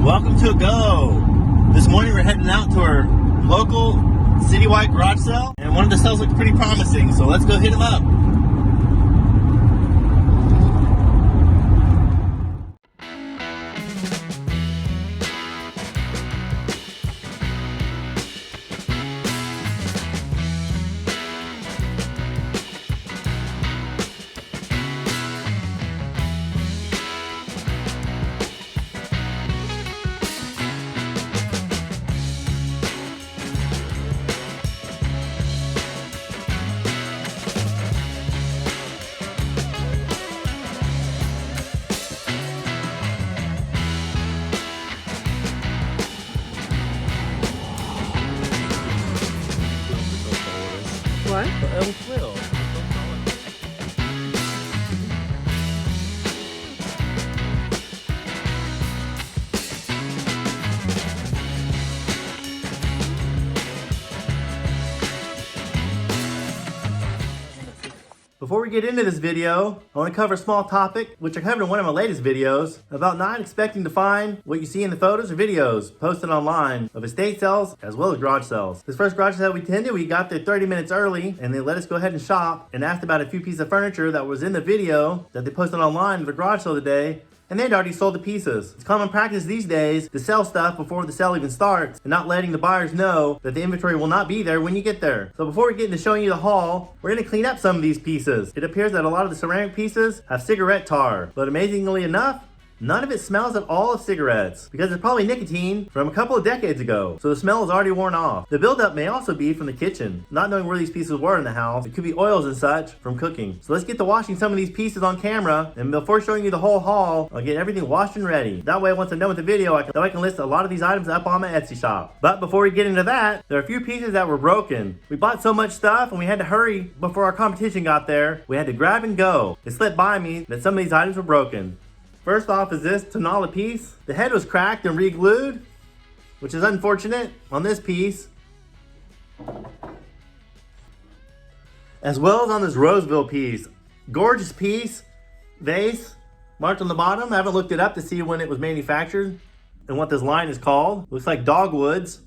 Welcome to a go. This morning we're heading out to our local Citywide garage sale, and one of the sales looks pretty promising, so let's go hit them up. What? El Quill. Before we get into this video, I want to cover a small topic, which I covered in one of my latest videos, about not expecting to find what you see in the photos or videos posted online of estate sales as well as garage sales. This first garage sale we attended, we got there 30 minutes early and they let us go ahead and shop and asked about a few pieces of furniture that was in the video that they posted online of the garage sale today, and they'd already sold the pieces. It's common practice these days to sell stuff before the sale even starts and not letting the buyers know that the inventory will not be there when you get there. So before we get into showing you the haul, we're going to clean up some of these pieces. It appears that a lot of the ceramic pieces have cigarette tar, but amazingly enough, none of it smells at all of cigarettes, because it's probably nicotine from a couple of decades ago, so the smell is already worn off. The buildup may also be from the kitchen. Not knowing where these pieces were in the house, it could be oils and such from cooking. So let's get to washing some of these pieces on camera, and before showing you the whole haul, I'll get everything washed and ready. That way, once I'm done with the video, I can list a lot of these items up on my Etsy shop. But before we get into that, there are a few pieces that were broken. We bought so much stuff, and we had to hurry before our competition got there. We had to grab and go. It slipped by me that some of these items were broken. First off is this Tonala piece. The head was cracked and re-glued, which is unfortunate on this piece, as well as on this Roseville piece. Gorgeous piece, vase, marked on the bottom. I haven't looked it up to see when it was manufactured and what this line is called. Looks like dogwoods.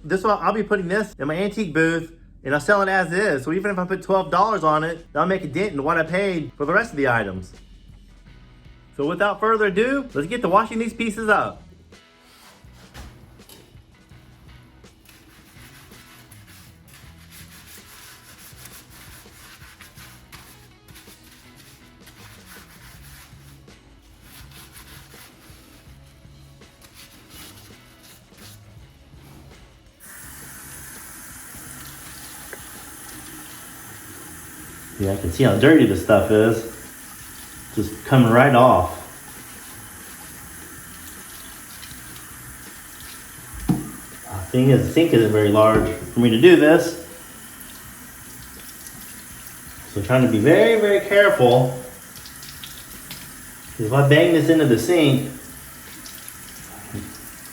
This one, I'll be putting this in my antique booth and I'll sell it as is. So even if I put $12 on it, that'll make a dent in what I paid for the rest of the items. So without further ado, let's get to washing these pieces up. Yeah, I can see how dirty this stuff is. Just coming right off. The thing is, the sink isn't very large for me to do this. So I'm trying to be very, very careful. Because if I bang this into the sink,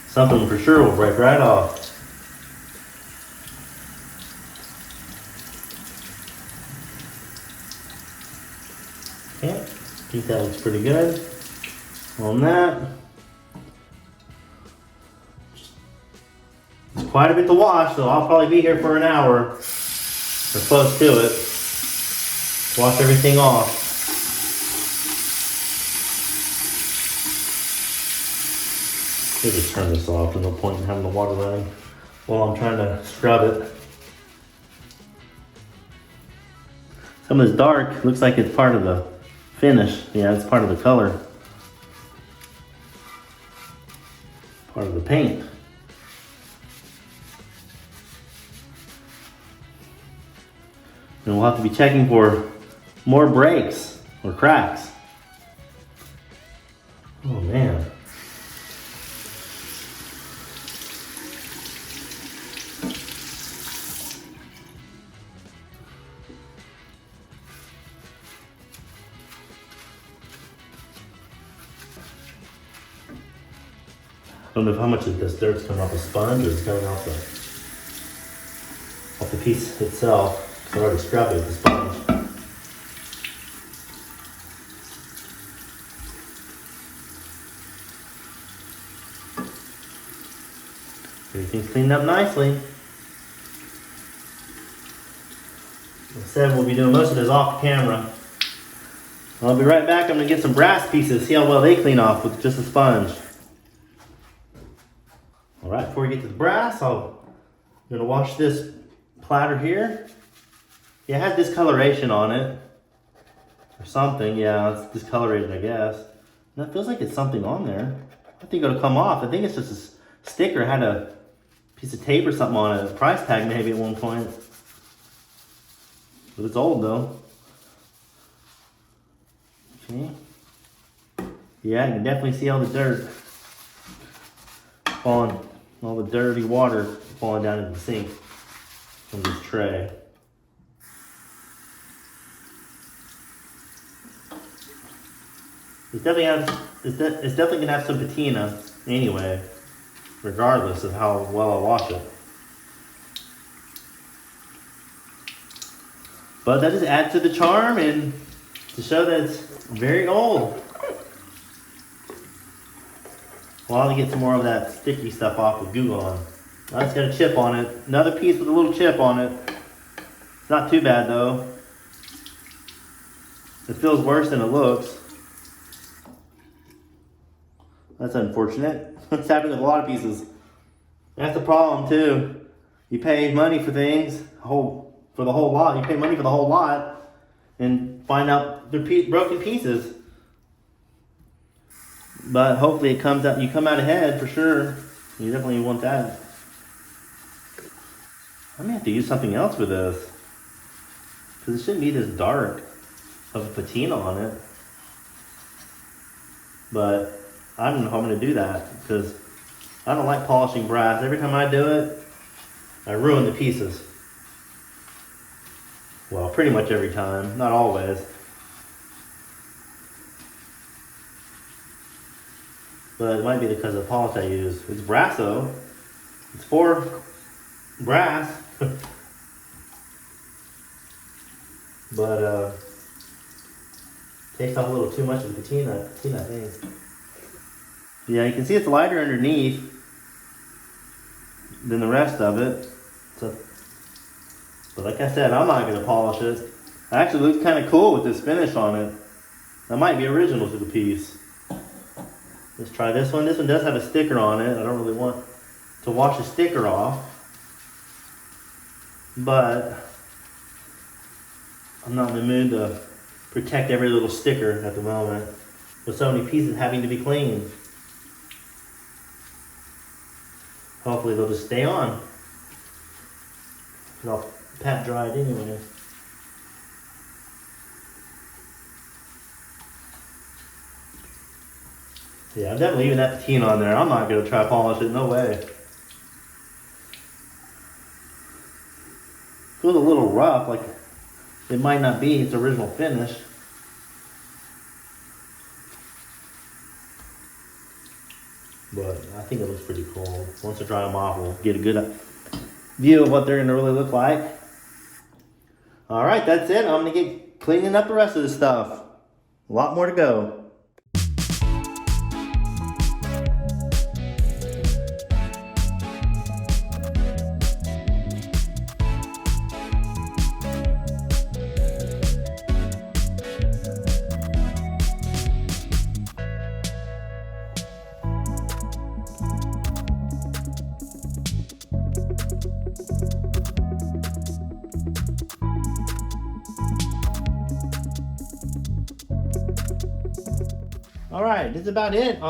something for sure will break right off. Okay, I think that looks pretty good on that. It's quite a bit to wash, so I'll probably be here for an hour or close to it. Wash everything off. Maybe just turn this off. There's no point in having the water running while I'm trying to scrub it. Some of this dark looks like it's part of the finish. Yeah, it's part of the color. Part of the paint. And we'll have to be checking for more breaks or cracks. Oh man. I don't know how much of this dirt's coming off the sponge or it's coming off the piece itself. I already scrubbed it with the sponge. Everything's cleaned up nicely. Like I said, we'll be doing most of this off camera. I'll be right back. I'm going to get some brass pieces, see how well they clean off with just a sponge. Alright, before we get to the brass, I'm going to wash this platter here. Yeah, it has discoloration on it. Or something, yeah, it's discolorated, I guess. And that feels like it's something on there. I think it'll come off. I think it's just a sticker. It had a piece of tape or something on it. A price tag maybe at one point. But it's old though. Okay. Yeah, you can definitely see all the dirt falling, all the dirty water falling down into the sink from this tray. It's definitely gonna have some patina anyway, regardless of how well I wash it. But that just adds to the charm and to show that it's very old. Well, I'll get some more of that sticky stuff off with glue on. Now it's got a chip on it. Another piece with a little chip on it. It's not too bad though. It feels worse than it looks. That's unfortunate. It's happened with a lot of pieces. That's the problem too. You pay money for things, for the whole lot. You pay money for the whole lot and find out they're broken pieces. But hopefully it comes out. You come out ahead for sure. You definitely want that. I may have to use something else for this because it shouldn't be this dark of a patina on it. But I don't know how I'm going to do that because I don't like polishing brass. Every time I do it, I ruin the pieces. Well, pretty much every time, not always. But it might be because of the polish I use. It's brass though. It's for brass. But takes off a little too much of the patina, I think. Yeah, you can see it's lighter underneath than the rest of it. So, but like I said, I'm not going to polish it. It actually looks kind of cool with this finish on it. That might be original to the piece. Let's try this one. This one does have a sticker on it. I don't really want to wash the sticker off. But I'm not in the mood to protect every little sticker at the moment with so many pieces having to be cleaned. Hopefully they'll just stay on. I'll pat dry it anyway. Yeah, I'm definitely leaving that patina on there. I'm not going to try to polish it, no way. Feels a little rough, like it might not be its original finish. But I think it looks pretty cool. Once I dry them off, we'll get a good view of what they're going to really look like. All right, that's it. I'm going to get cleaning up the rest of the stuff. A lot more to go. All right, this is about it.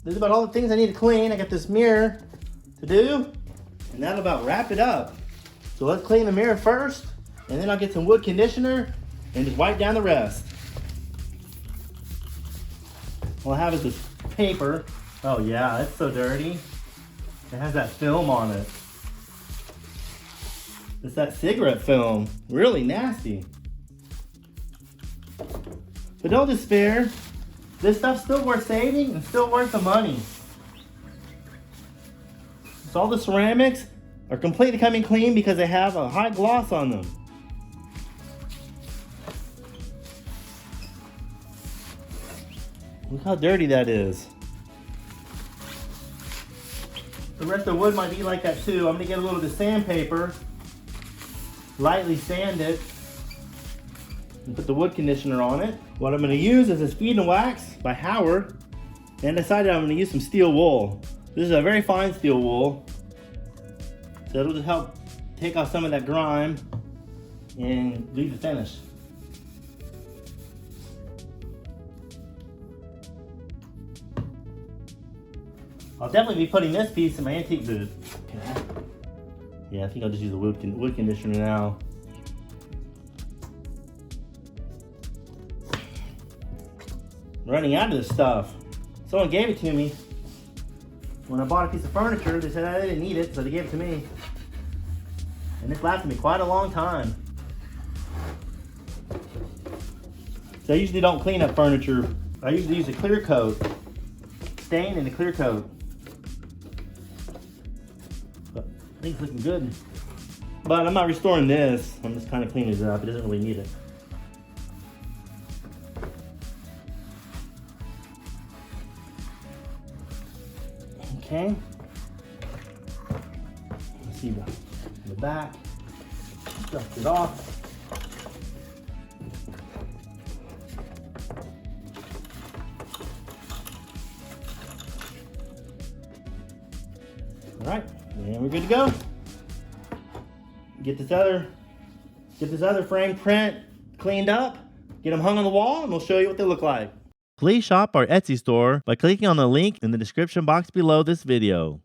This is about all the things I need to clean. I got this mirror to do, and that'll about wrap it up. So let's clean the mirror first, and then I'll get some wood conditioner and just wipe down the rest. All I have is this paper. Oh yeah, it's so dirty. It has that film on it. It's that cigarette film. Really nasty. But don't despair. This stuff's still worth saving and still worth the money. So all the ceramics are completely coming clean because they have a high gloss on them. Look how dirty that is. The rest of the wood might be like that too. I'm gonna get a little bit of sandpaper, lightly sand it, and put the wood conditioner on it. What I'm gonna use is this Feed and Wax by Howard, and I decided I'm gonna use some steel wool. This is a very fine steel wool, so it'll just help take off some of that grime and leave the finish. I'll definitely be putting this piece in my antique booth. Okay. Yeah, I think I'll just use the wood conditioner now. I'm running out of this stuff. Someone gave it to me. When I bought a piece of furniture, they said I didn't need it, so they gave it to me. And this lasted me quite a long time. So I usually don't clean up furniture. I usually use a clear coat. Stain and a clear coat. I think it's looking good. But I'm not restoring this. I'm just kind of cleaning it up. It doesn't really need it. Okay. Let's see the back. Dust it off. All right, and we're good to go. Get this other frame print cleaned up, get them hung on the wall, and we'll show you what they look like. Please shop our Etsy store by clicking on the link in the description box below this video.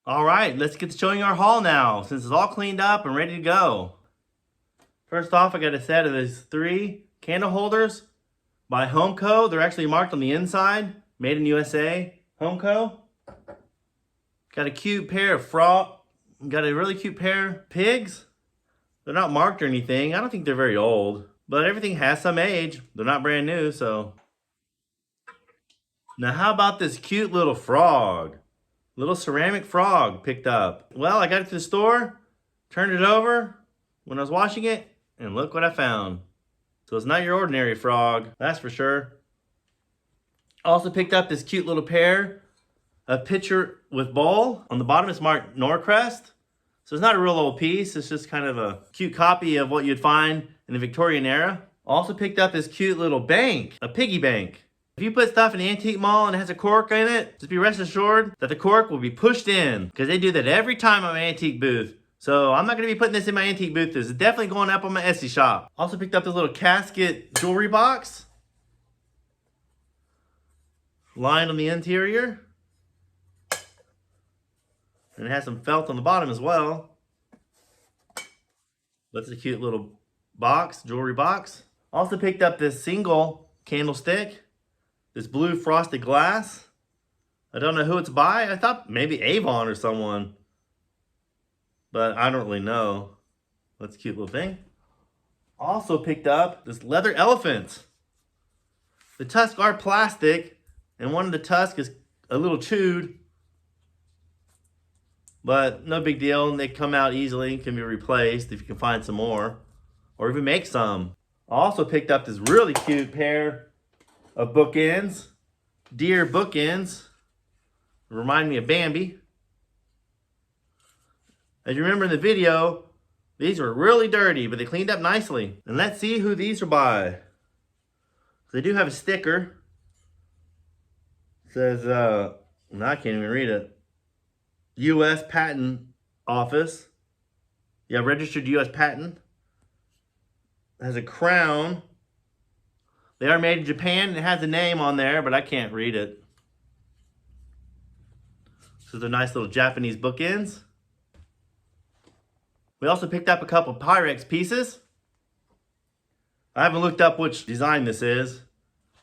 All right, let's get to showing our haul now, since it's all cleaned up and ready to go. First off, I got a set of these 3 candle holders by Homeco. They're actually marked on the inside, made in USA, Homeco. Got a cute pair of got a really cute pair of pigs. They're not marked or anything. I don't think they're very old, but everything has some age. They're not brand new, so. Now how about this cute little frog? Little ceramic frog picked up. Well, I got it to the store, turned it over when I was washing it, and look what I found. So it's not your ordinary frog, that's for sure. Also picked up this cute little pair of pitcher with bowl. On the bottom it's marked Norcrest. So it's not a real old piece, it's just kind of a cute copy of what you'd find in the Victorian era. Also picked up this cute little bank, a piggy bank. If you put stuff in the antique mall and it has a cork in it, just be rest assured that the cork will be pushed in, because they do that every time I'm in my antique booth. So I'm not going to be putting this in my antique booth. This is definitely going up on my Etsy shop. Also picked up this little casket jewelry box, lined on the interior. And it has some felt on the bottom as well. That's a cute little box, jewelry box. Also picked up this single candlestick, this blue frosted glass. I don't know who it's by. I thought maybe Avon or someone, but I don't really know. That's a cute little thing. Also picked up this leather elephant. The tusks are plastic, and one of the tusks is a little chewed, but no big deal. They come out easily, can be replaced if you can find some more, or even make some. I also picked up this really cute pair of bookends, deer bookends. Remind me of Bambi. As you remember in the video, these were really dirty, but they cleaned up nicely. And let's see who these are by. They do have a sticker. It says, I can't even read it. U.S. Patent Office. Yeah, registered U.S. patent. It has a crown. They are made in Japan. It has a name on there, but I can't read it. So they're nice little Japanese bookends. We also picked up a couple Pyrex pieces. I haven't looked up which design this is,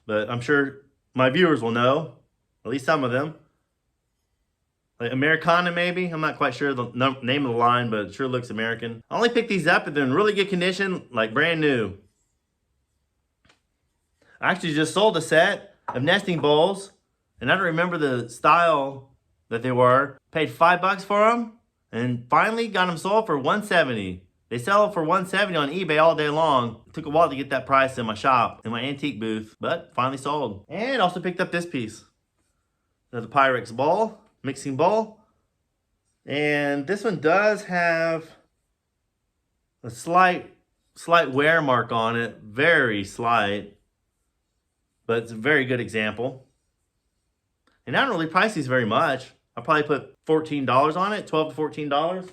but I'm sure my viewers will know, at least some of them. Like Americana maybe, I'm not quite sure the name of the line, but it sure looks American. I only picked these up if they're in really good condition, like brand new. I actually just sold a set of nesting bowls, and I don't remember the style that they were. Paid $5 for them, and finally got them sold for $170. They sell for $170 on eBay all day long. It took a while to get that price in my shop, in my antique booth, but finally sold. And also picked up this piece. There's a Pyrex bowl. mixing bowl. And this one does have a slight wear mark on it, very slight, but it's a very good example. And I don't really price these very much. I'll probably put $14 on it, $12 to $14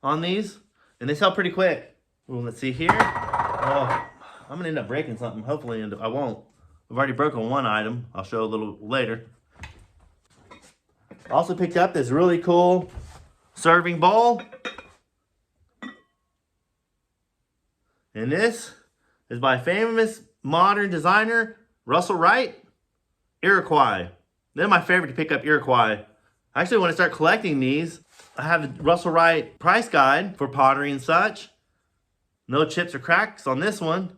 on these, and they sell pretty quick. Well, let's see here. Oh, I'm gonna end up breaking something. Hopefully I won't. I've already broken one item. I'll show a little later. Also picked up this really cool serving bowl. And this is by famous modern designer Russell Wright, Iroquois. They're my favorite to pick up, Iroquois. I actually want to start collecting these. I have the Russell Wright price guide for pottery and such. No chips or cracks on this one.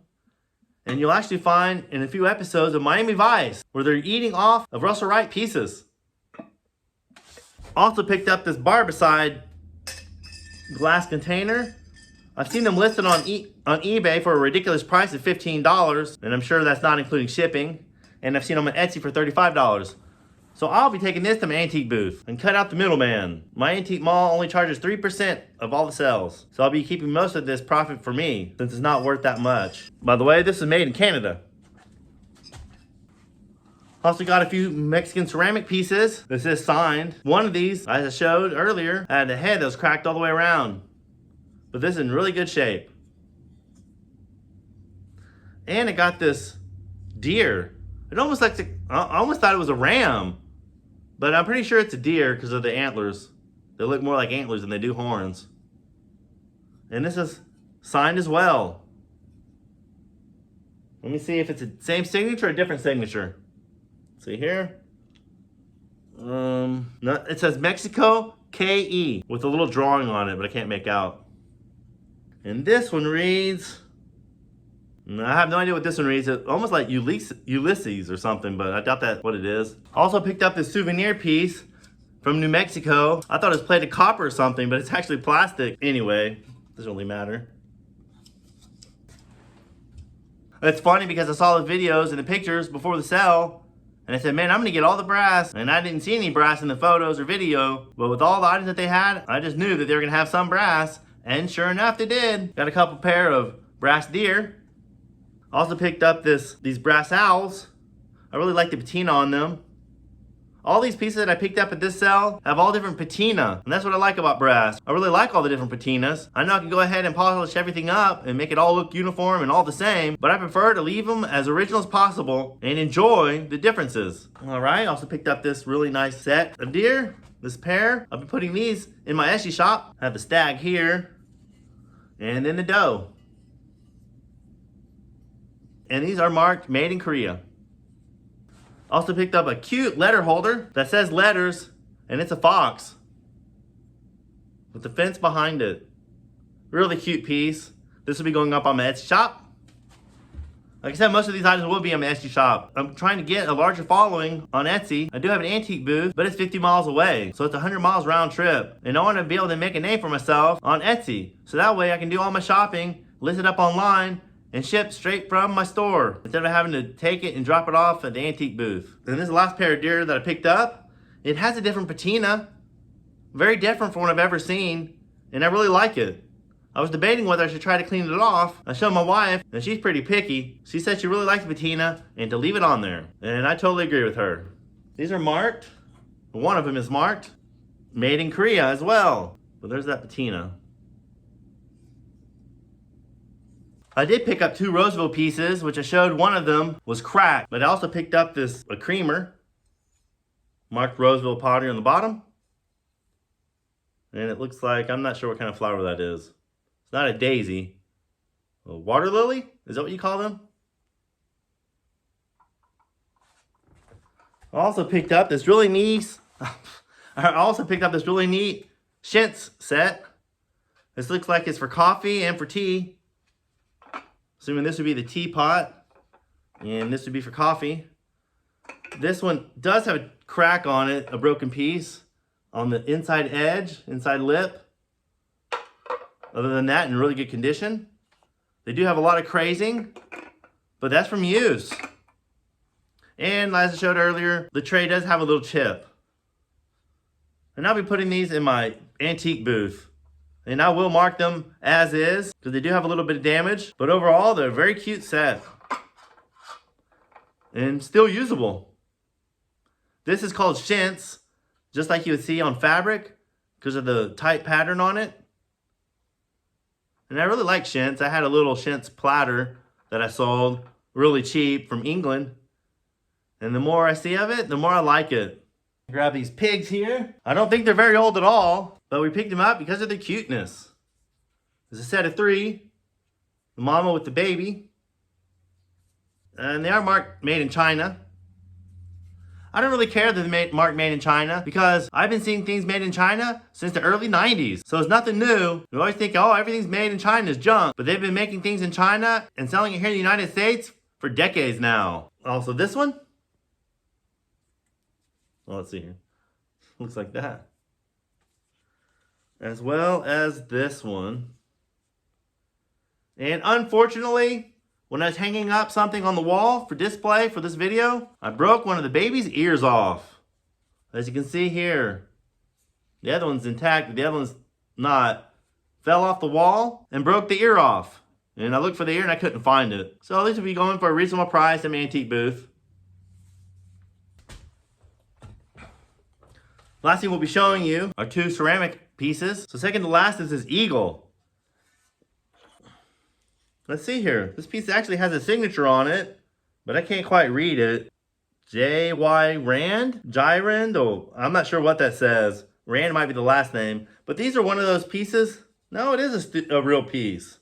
And you'll actually find in a few episodes of Miami Vice where they're eating off of Russell Wright pieces. Also picked up this Barbicide glass container. I've seen them listed on eBay for a ridiculous price of $15, and I'm sure that's not including shipping. And I've seen them on Etsy for $35. So I'll be taking this to my antique booth and cut out the middleman. My antique mall only charges 3% of all the sales. So I'll be keeping most of this profit for me since it's not worth that much. By the way, this is made in Canada. Also got a few Mexican ceramic pieces. This is signed. One of these, as I showed earlier, had a head that was cracked all the way around. But this is in really good shape. And it got this deer. It almost like I almost thought it was a ram. But I'm pretty sure it's a deer because of the antlers. They look more like antlers than they do horns. And this is signed as well. Let me see if it's the same signature or a different signature. See here? No, it says Mexico KE with a little drawing on it, but I can't make out. And this one reads, I have no idea what this one reads. It's almost like Ulysses or something, but I doubt that's what it is. Also picked up this souvenir piece from New Mexico. I thought it was plated copper or something, but it's actually plastic. Anyway, doesn't really matter. It's funny because I saw the videos and the pictures before the sale, and I said, man, I'm gonna get all the brass. And I didn't see any brass in the photos or video, but with all the items that they had, I just knew that they were gonna have some brass, and sure enough, they did. Got a couple pair of brass deer. Also picked up these brass owls. I really like the patina on them. All these pieces that I picked up at this sale have all different patina, and that's what I like about brass. I really like all the different patinas. I know I can go ahead and polish everything up and make it all look uniform and all the same, but I prefer to leave them as original as possible and enjoy the differences. All right, also picked up this really nice set of deer, this pair. I'll be putting these in my Etsy shop. I have the stag here, and then the doe. And these are marked made in Korea. Also picked up a cute letter holder that says letters, and it's a fox with the fence behind it. Really cute piece. This will be going up on my Etsy shop. Like I said, most of these items will be on my Etsy shop. I'm trying to get a larger following on Etsy. I do have an antique booth, but it's 50 miles away. So it's 100 miles round trip. And I want to be able to make a name for myself on Etsy. So that way I can do all my shopping, list it up online, and shipped straight from my store instead of having to take it and drop it off at the antique booth. And this is the last pair of deer that I picked up. It has a different patina, very different from what I've ever seen, and I really like it. I was debating whether I should try to clean it off. I showed my wife, and she's pretty picky. She said she really likes the patina and to leave it on there, and I totally agree with her. These are marked. One of them is marked made in Korea as well. But there's that patina. I did pick up two Roseville pieces, which I showed one of them was cracked. But I also picked up a creamer, marked Roseville pottery on the bottom. And it looks like, I'm not sure what kind of flower that is. It's not a daisy. A water lily? Is that what you call them? I also picked up this really neat Shintz set. This looks like it's for coffee and for tea. Assuming this would be the teapot, and this would be for coffee. This one does have a crack on it, a broken piece on the inside edge, inside lip. Other than that, in really good condition. They do have a lot of crazing, but that's from use. And as I showed earlier, the tray does have a little chip. And I'll be putting these in my antique booth. And I will mark them as is, because they do have a little bit of damage. But overall, they're a very cute set. And still usable. This is called chintz, just like you would see on fabric, because of the tight pattern on it. And I really like chintz. I had a little chintz platter that I sold really cheap from England. And the more I see of it, the more I like it. Grab these pigs here. I don't think they're very old at all, but we picked them up because of their cuteness. There's a set of 3. The mama with the baby. And they are marked made in China. I don't really care that they're marked made in China because I've been seeing things made in China since the early 90s. So it's nothing new. We always think, oh, everything's made in China is junk. But they've been making things in China and selling it here in the United States for decades now. Also, this one. Well, let's see here. Looks like that. As well as this one. And unfortunately, when I was hanging up something on the wall for display for this video, I broke one of the baby's ears off. As you can see here. The other one's intact, but the other one's not. Fell off the wall and broke the ear off. And I looked for the ear and I couldn't find it. So at least we'll be going for a reasonable price in my antique booth. Last thing we'll be showing you are 2 ceramic pieces. So second to last is this eagle. Let's see here. This piece actually has a signature on it, but I can't quite read it. J.Y. Rand? Gyrand? Oh, I'm not sure what that says. Rand might be the last name. But these are one of those pieces. No, it is a real piece.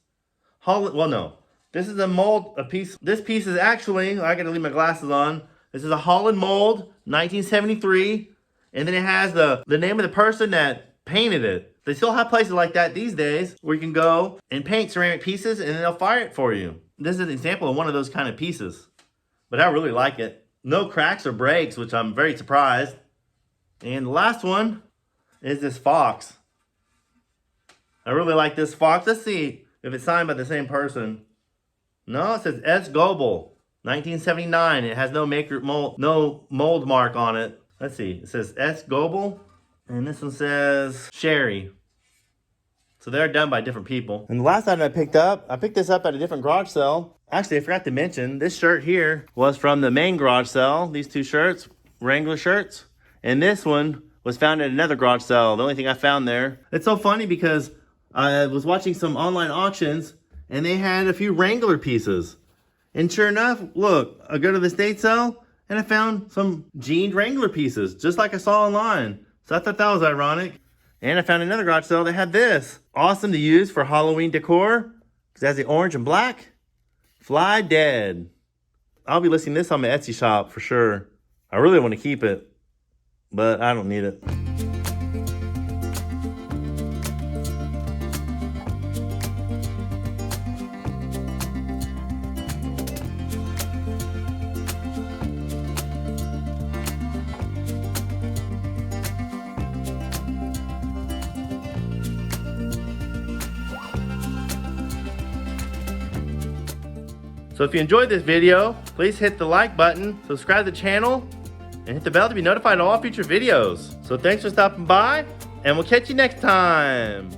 Well, no. This is a piece. This piece is actually, I gotta leave my glasses on. This is a Holland mold, 1973. And then it has the name of the person that painted it. They still have places like that these days where you can go and paint ceramic pieces and then they'll fire it for you. This is an example of one of those kind of pieces. But I really like it. No cracks or breaks, which I'm very surprised. And the last one is this fox. I really like this fox. Let's see if it's signed by the same person. No, it says S. Goebel, 1979. It has no mold mark on it. Let's see. It says S. Goebel. And this one says Sherry. So they're done by different people. And the last item I picked this up at a different garage sale. Actually, I forgot to mention, this shirt here was from the main garage sale. These 2 shirts, Wrangler shirts. And this one was found at another garage sale. The only thing I found there. It's so funny because I was watching some online auctions and they had a few Wrangler pieces. And sure enough, look, I go to the estate sale and I found some jeaned Wrangler pieces, just like I saw online. So I thought that was ironic. And I found another garage sale that had this. Awesome to use for Halloween decor. Because it has the orange and black. Fly Dead. I'll be listing this on my Etsy shop for sure. I really want to keep it. But I don't need it. So if you enjoyed this video, please hit the like button, subscribe to the channel, and hit the bell to be notified of all future videos. So thanks for stopping by, and we'll catch you next time.